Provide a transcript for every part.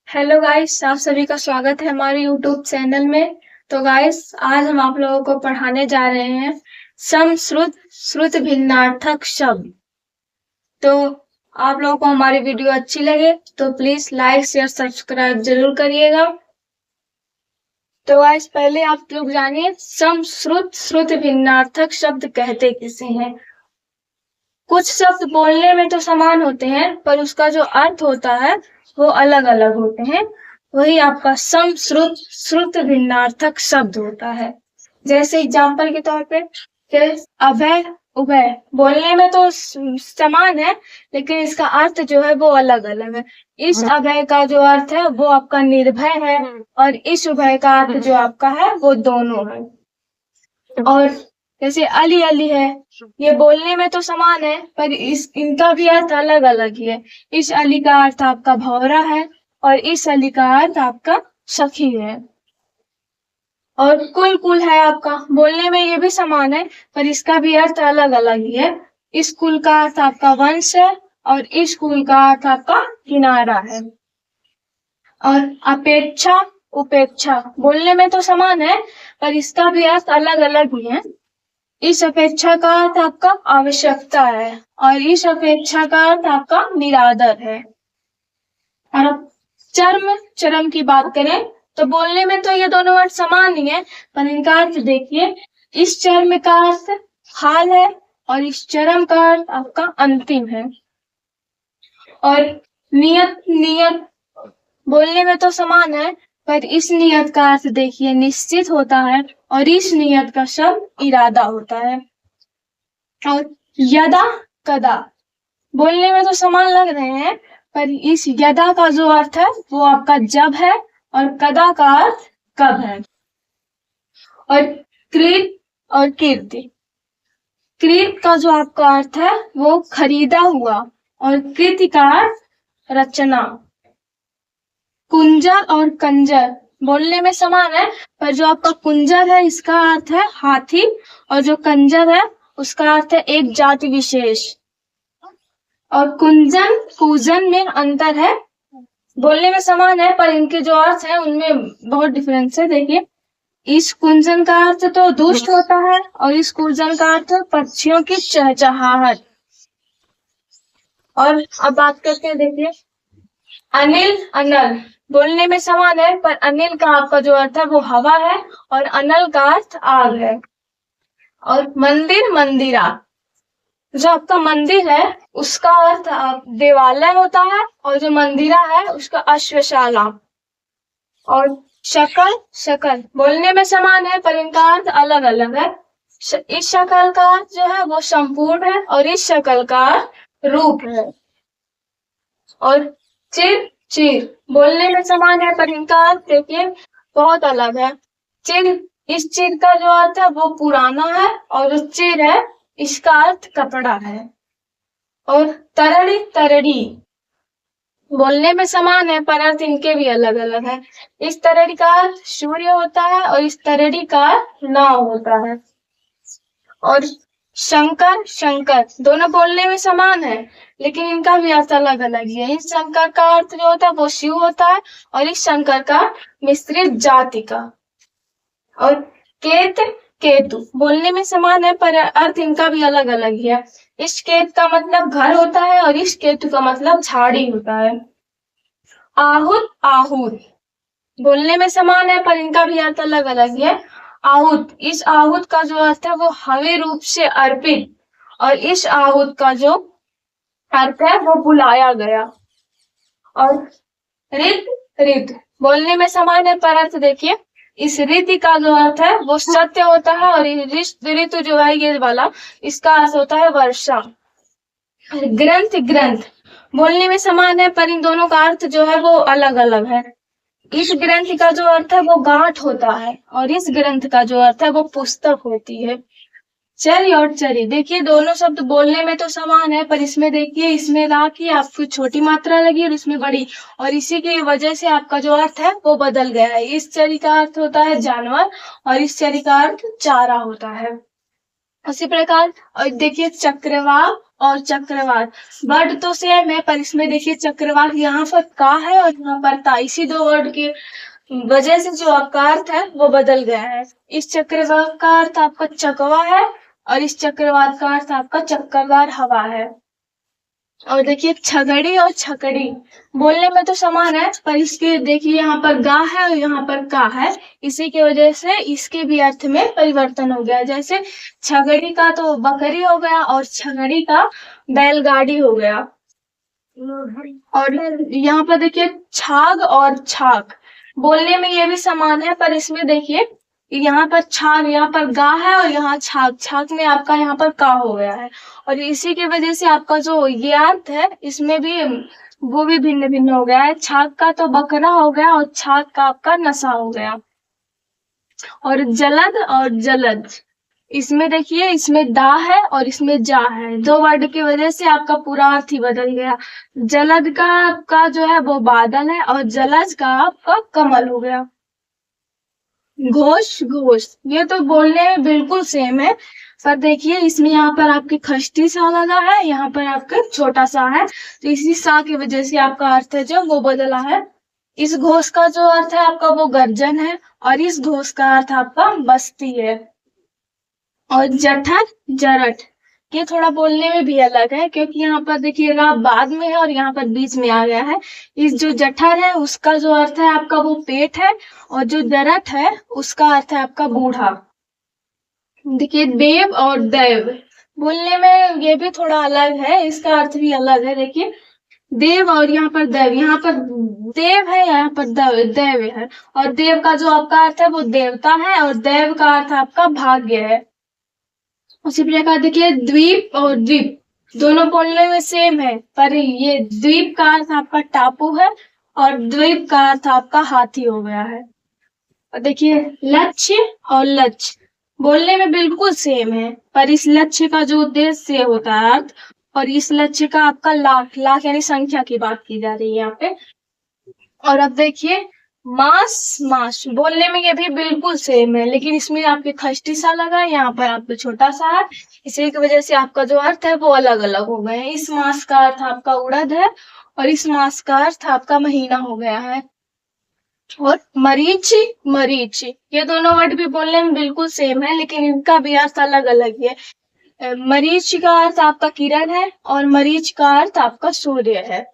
Hello guys, आप सभी का स्वागत है हमारे यूट्यूब चैनल में। तो गाइस, आज हम आप लोगों को पढ़ाने जा रहे हैं सम, श्रुत, श्रुत भिन्नार्थक शब्द। तो आप लोगों को हमारी वीडियो अच्छी लगे तो प्लीज लाइक शेयर सब्सक्राइब जरूर करिएगा। तो गाइस, पहले आप लोग जानिए सम, श्रुत, श्रुत भिन्नार्थक शब्द कहते किसे हैं। कुछ शब्द बोलने में तो समान होते हैं पर उसका जो अर्थ होता है वो अलग अलग होते हैं। वही आपका सम, श्रुत, श्रुत भिन्नार्थक शब्द होता है। जैसे एग्जाम्पल के तौर पे अभय, उभय बोलने में तो समान है लेकिन इसका अर्थ जो है वो अलग अलग है। इस अभय का जो अर्थ है वो आपका निर्भय है और इस उभय का अर्थ जो आपका है वो दोनों है। और जैसे अली अली है, ये बोलने में तो समान है पर इनका भी अर्थ अलग अलग ही है। इस अली का अर्थ आपका भौरा है और इस अली का अर्थ आपका सखी है। और कुल कुल है आपका, बोलने में ये भी समान है पर इसका भी अर्थ अलग अलग ही है। इस कुल का अर्थ आपका वंश है और इस कुल का अर्थ आपका किनारा है। और अपेक्षा, उपेक्षा बोलने में तो समान है पर इसका भी अर्थ अलग अलग ही है। इस अपेक्षा का अर्थ आपका आवश्यकता है और इस अपेक्षा का अर्थ आपका निरादर है। और अब चर्म, चरम की बात करें तो बोलने में तो ये दोनों अर्थ समान ही है पर इनका अर्थ देखिए, इस चर्म का अर्थ हाल है और इस चरम का अर्थ आपका अंतिम है। और नियत, नियत बोलने में तो समान है पर इस नियत का अर्थ देखिए निश्चित होता है और इस नियत का शब्द इरादा होता है। और यदा, कदा बोलने में तो समान लग रहे हैं पर इस यदा का जो अर्थ है वो आपका जब है और कदा का अर्थ कब है। और कृत और कीर्ति, कृत का जो आपका अर्थ है वो खरीदा हुआ और कृति का अर्थ रचना। कुंजर और कंजर बोलने में समान है पर जो आपका कुंजर है इसका अर्थ है हाथी और जो कंजर है उसका अर्थ है एक जाति विशेष। और कुंजन, कूजन में अंतर है, बोलने में समान है पर इनके जो अर्थ है उनमें बहुत डिफरेंस है। देखिए, इस कुंजन का अर्थ तो दुष्ट होता है और इस कूजन का अर्थ पक्षियों की चहचहाहट। और अब बात करते हैं, देखिए अनिल, अनल बोलने में समान है पर अनिल का आपका जो अर्थ है वो हवा है और अनल का अर्थ आग है। और मंदिर, मंदिरा जो आपका मंदिर है उसका अर्थ देवालय होता है और जो मंदिरा है उसका अश्वशाला। और शकल, शकल बोलने में समान है पर इनका अर्थ अलग अलग है। इस शकल का अर्थ जो है वो संपूर्ण है और इस शकल का अर्थ रूप है। और चिर, चिर बोलने में समान है पर इनका अर्थ देखिए बहुत अलग है। चिर, इस चिर का जो अर्थ है वो पुराना है और जो चिर है इसका अर्थ कपड़ा है। और तरड़ी, तरड़ी बोलने में समान है पर अर्थ इनके भी अलग अलग है। इस तरड़ी का अर्थ सूर्य होता है और इस तरड़ी का अर्थ नाव होता है। और शंकर, शंकर दोनों बोलने में समान है लेकिन इनका भी अर्थ अलग अलग ही है। इस शंकर का अर्थ जो होता है वो शिव होता है और इस शंकर का मिश्रित जाति का। और केत, केतु बोलने में समान है पर अर्थ इनका भी अलग अलग ही है। इस केत का मतलब घर होता है और इस केतु का मतलब झाड़ी होता है। आहूत, आहूत बोलने में समान है पर इनका भी अर्थ अलग अलग ही है। आहूत, इस आहूत का जो अर्थ है वो हव्य रूप से अर्पित और इस आहूत का जो अर्थ है वो बुलाया गया। और रित, रित बोलने में समान है पर अर्थ देखिए, इस रीति का जो अर्थ है वो सत्य होता है और ऋतु जो है ये वाला इसका अर्थ होता है वर्षा। ग्रंथ, ग्रंथ बोलने में समान है पर इन दोनों का अर्थ जो है वो अलग अलग है। इस ग्रंथ का जो अर्थ है वो गांठ होता है और इस ग्रंथ का जो अर्थ है वो पुस्तक होती है। चरी और चरी देखिए, दोनों शब्द बोलने में तो समान है पर इसमें देखिए, इसमें रा की आपको छोटी मात्रा लगी और इसमें बड़ी, और इसी की वजह से आपका जो अर्थ है वो बदल गया है। इस चरी का अर्थ होता है जानवर और इस चरी का अर्थ चारा होता है। उसी प्रकार और देखिए चक्रवात और चक्रवात, वर्ड तो सेम है पर इसमें देखिए चक्रवात यहाँ पर का है और यहाँ पर ता, इसी दो वर्ड की वजह से जो आपका अर्थ है वो बदल गया है। इस चक्रवात का अर्थ आपका चकवा है और इस चक्रवात का अर्थ आपका चक्करदार हवा है। और देखिए छगड़ी और छकड़ी बोलने में तो समान है पर इसके देखिए यहाँ पर गा है और यहाँ पर का है, इसी की वजह से इसके भी अर्थ में परिवर्तन हो गया। जैसे छगड़ी का तो बकरी हो गया और छगड़ी का बैलगाड़ी हो गया। और यहाँ पर देखिए छाग और छाक बोलने में ये भी समान है पर इसमें देखिए यहाँ पर छाग, यहाँ पर गा है और यहाँ छाग, छाग में आपका यहाँ पर का हो गया है और इसी की वजह से आपका जो ये अर्थ है इसमें भी वो भी भिन्न भिन्न हो गया है। छाग का तो बकरा हो गया और छाग का आपका नशा हो गया। और जलद और जलद, इसमें देखिए इसमें दा है और इसमें जा है, दो वर्ड की वजह से आपका पूरा अर्थ ही बदल गया। जलद का आपका जो है वो बादल है और जलज का आपका कमल हो गया। घोष घोष, ये तो बोलने में बिल्कुल सेम है पर देखिए इसमें यहाँ पर आपकी खष्टी सा लगा है, यहाँ पर आपका छोटा सा है, तो इसी सा की वजह से आपका अर्थ है जो वो बदला है। इस घोष का जो अर्थ है आपका वो गर्जन है और इस घोष का अर्थ आपका बस्ती है। और जठर जरठ, ये थोड़ा बोलने में भी अलग है क्योंकि यहाँ पर देखिएगा बाद में है और यहाँ पर बीच में आ गया है। इस जो जठर है उसका जो अर्थ है आपका वो पेट है और जो जरठ है उसका अर्थ है आपका बूढ़ा। देखिए देव और देव, बोलने में ये भी थोड़ा अलग है, इसका अर्थ भी अलग है। देखिए देव और यहाँ पर देव, यहाँ पर देव है यहाँ पर देव है और देव का जो आपका अर्थ है वो देवता है और देव का अर्थ आपका भाग्य है। उसी प्रकार देखिए द्वीप और द्वीप, दोनों बोलने में सेम है पर ये द्वीप का अर्थ आपका टापू है और द्वीप का अर्थ आपका हाथी हो गया है। और देखिए लक्ष्य और लक्ष्य बोलने में बिल्कुल सेम है पर इस लक्ष्य का जो उद्देश्य से होता है अर्थ और इस लक्ष्य का आपका लाख, लाख यानी संख्या की बात की जा रही है यहाँ पे। और अब देखिए मास मास, बोलने में ये भी बिल्कुल सेम है लेकिन इसमें आपके खष्टी सा लगा है, यहाँ पर आपको छोटा सा है, इसी की वजह से आपका जो अर्थ है वो अलग अलग हो गए हैं। इस मास का अर्थ आपका उड़द है और इस मास का अर्थ आपका महीना हो गया है। और मरीच मरीच, ये दोनों वर्ड भी बोलने में बिल्कुल सेम है लेकिन इनका भी अर्थ अलग अलग है। मरीच का अर्थ आपका किरण है और मरीच का अर्थ आपका सूर्य है।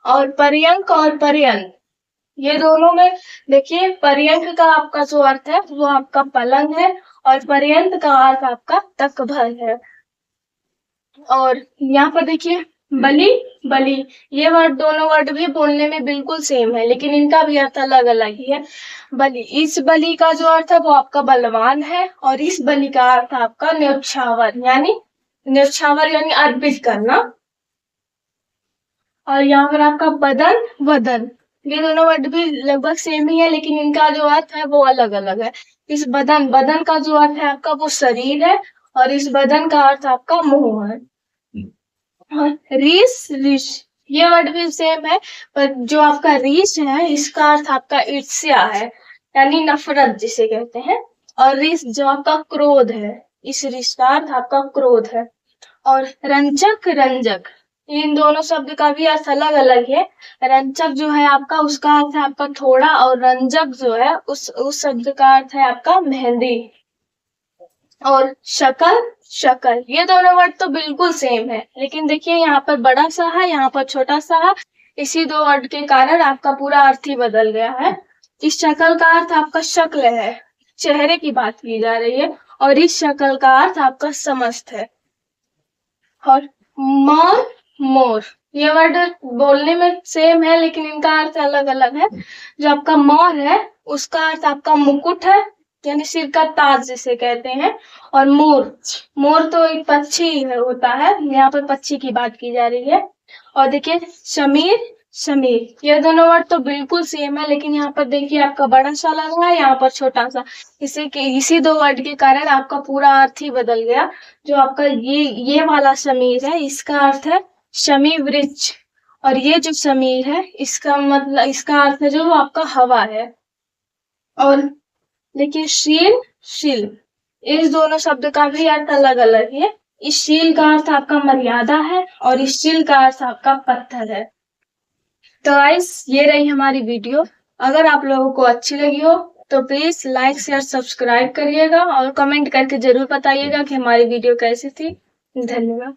और पर्यंक और पर्यंत, ये दोनों में देखिए पर्यंक का आपका जो अर्थ है वो आपका पलंग है और पर्यंत का अर्थ आपका तक भर है। और यहाँ पर देखिए बलि बलि, ये वर्ड दोनों वर्ड भी बोलने में बिल्कुल सेम है लेकिन इनका भी अर्थ अलग अलग ही है। बलि, इस बलि का जो अर्थ है वो आपका बलवान है और इस बलि का अर्थ आपका न्यौछावर यानी अर्पित करना। और यहाँ पर आपका बदन वदन, ये दोनों वर्ड भी लगभग सेम ही है लेकिन इनका जो अर्थ है वो अलग अलग है। इस बदन बदन का जो अर्थ है आपका वो शरीर है और इस बदन का अर्थ आपका मुंह है। रीस ऋष, ये वर्ड भी सेम है पर जो आपका रीस है इसका अर्थ आपका ईर्ष्या है यानी नफरत जिसे कहते हैं। और रीस जो आपका क्रोध है, इस रीस का अर्थ आपका क्रोध है। और रंजक रंजक, इन दोनों शब्द का भी अर्थ अलग अलग है। रंजक जो है आपका उसका अर्थ है आपका थोड़ा और रंजक जो है उस शब्द का अर्थ है आपका मेहंदी। और शकल शकल, ये दोनों वर्ड तो बिल्कुल सेम है लेकिन देखिए यहाँ पर बड़ा सा है यहाँ पर छोटा सा है, इसी दो वर्ड के कारण आपका पूरा अर्थ ही बदल गया है। इस शकल का अर्थ आपका शक्ल है, चेहरे की बात की जा रही है और इस शकल का अर्थ आपका समस्त है। और मोर मोर, ये वर्ड बोलने में सेम है लेकिन इनका अर्थ अलग अलग है। जो आपका मोर है उसका अर्थ आपका मुकुट है यानी सिर का ताज जिसे कहते हैं। और मोर, मोर तो एक पक्षी होता है, यहाँ पर पक्षी की बात की जा रही है। और देखिए समीर समीर, ये दोनों वर्ड तो बिल्कुल सेम है लेकिन यहाँ पर देखिए आपका बड़ा सा लगा है यहाँ पर छोटा सा, इसी दो वर्ड के कारण आपका पूरा अर्थ ही बदल गया। जो आपका ये वाला समीर है इसका अर्थ है शमी वृक्ष और ये जो समीर है इसका मतलब इसका अर्थ है जो आपका हवा है। और देखिए शील शील, इस दोनों शब्द का भी अर्थ अलग अलग है। इस शील का अर्थ आपका मर्यादा है और इस शील का अर्थ आपका पत्थर है। तो गाइस ये रही हमारी वीडियो। अगर आप लोगों को अच्छी लगी हो तो प्लीज लाइक शेयर सब्सक्राइब करिएगा और कमेंट करके जरूर बताइएगा कि हमारी वीडियो कैसी थी। धन्यवाद।